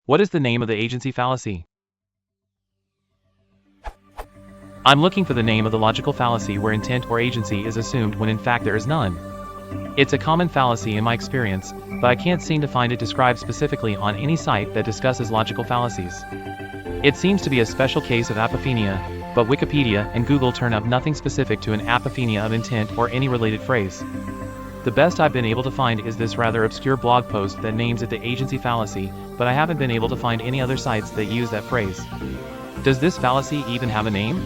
What is the name of the agency fallacy? I'm looking for the name of the logical fallacy where intent or agency is assumed when in fact there is none. It's a common fallacy in my experience, but I can't seem to find it described specifically on any site that discusses logical fallacies. It seems to be a special case of apophenia, but Wikipedia and Google turn up nothing specific to an apophenia of intent or any related phrase. The best I've been able to find is this rather obscure blog post that names it the agency fallacy, but I haven't been able to find any other sites that use that phrase. Does this fallacy even have a name?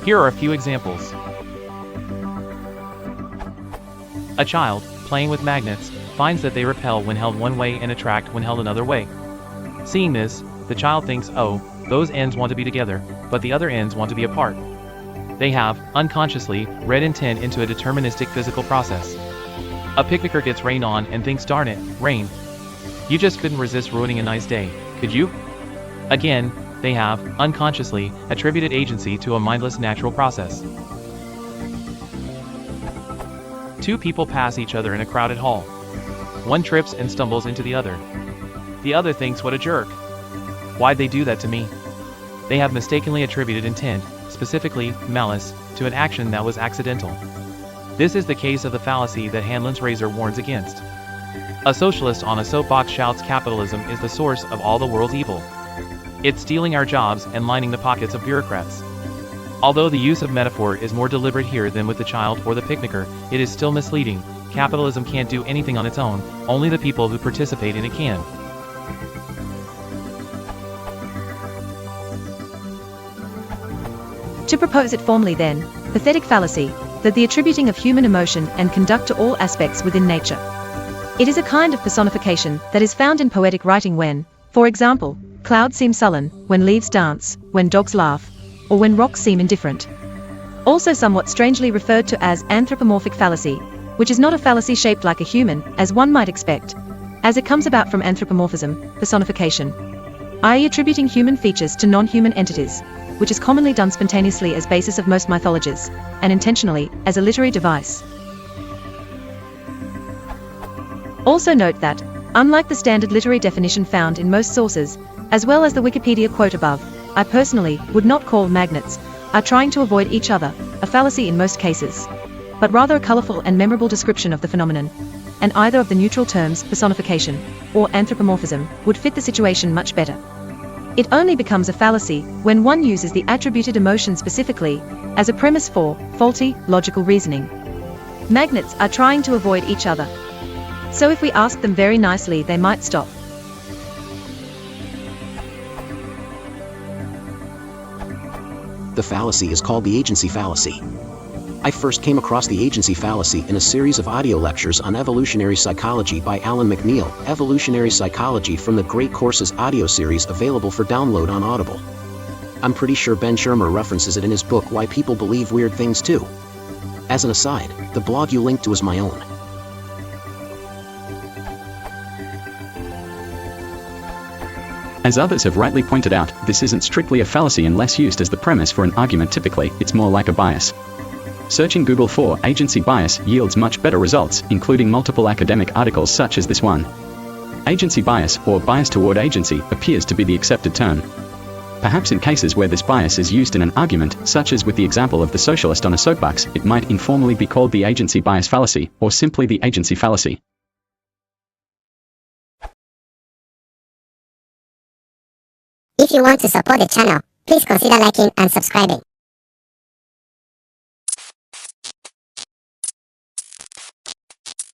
Here are a few examples. A child, playing with magnets, finds that they repel when held one way and attract when held another way. Seeing this, the child thinks, oh, those ends want to be together, but the other ends want to be apart. They have, unconsciously, read intent into a deterministic physical process. A picnicker gets rain on and thinks, darn it, rain. You just couldn't resist ruining a nice day, could you? Again, they have, unconsciously, attributed agency to a mindless natural process. Two people pass each other in a crowded hall. One trips and stumbles into the other. The other thinks, what a jerk. Why'd they do that to me? They have mistakenly attributed intent, specifically, malice, to an action that was accidental. This is the case of the fallacy that Hanlon's razor warns against. A socialist on a soapbox shouts capitalism is the source of all the world's evil. It's stealing our jobs and lining the pockets of bureaucrats. Although the use of metaphor is more deliberate here than with the child or the picnicker, it is still misleading. Capitalism can't do anything on its own, only the people who participate in it can. To propose it formally then, pathetic fallacy, that the attributing of human emotion and conduct to all aspects within nature. It is a kind of personification that is found in poetic writing when, for example, clouds seem sullen, when leaves dance, when dogs laugh, or when rocks seem indifferent. Also somewhat strangely referred to as anthropomorphic fallacy, which is not a fallacy shaped like a human, as one might expect, as it comes about from anthropomorphism, personification, i.e. attributing human features to non-human entities, which is commonly done spontaneously as basis of most mythologies, and intentionally, as a literary device. Also note that, unlike the standard literary definition found in most sources, as well as the Wikipedia quote above, I personally would not call magnets are trying to avoid each other a fallacy in most cases, but rather a colorful and memorable description of the phenomenon, and either of the neutral terms personification or anthropomorphism would fit the situation much better. It only becomes a fallacy when one uses the attributed emotion specifically as a premise for faulty logical reasoning. Magnets are trying to avoid each other. So if we ask them very nicely, they might stop. The fallacy is called the agency fallacy. I first came across the agency fallacy in a series of audio lectures on evolutionary psychology by Alan McNeil, Evolutionary Psychology from the Great Courses audio series available for download on Audible. I'm pretty sure Ben Shermer references it in his book Why People Believe Weird Things Too. As an aside, the blog you linked to is my own. As others have rightly pointed out, this isn't strictly a fallacy unless used as the premise for an argument. Typically, it's more like a bias. Searching Google for agency bias yields much better results, including multiple academic articles such as this one. Agency bias, or bias toward agency, appears to be the accepted term. Perhaps in cases where this bias is used in an argument, such as with the example of the socialist on a soapbox, it might informally be called the agency bias fallacy, or simply the agency fallacy. If you want to support the channel, please consider liking and subscribing.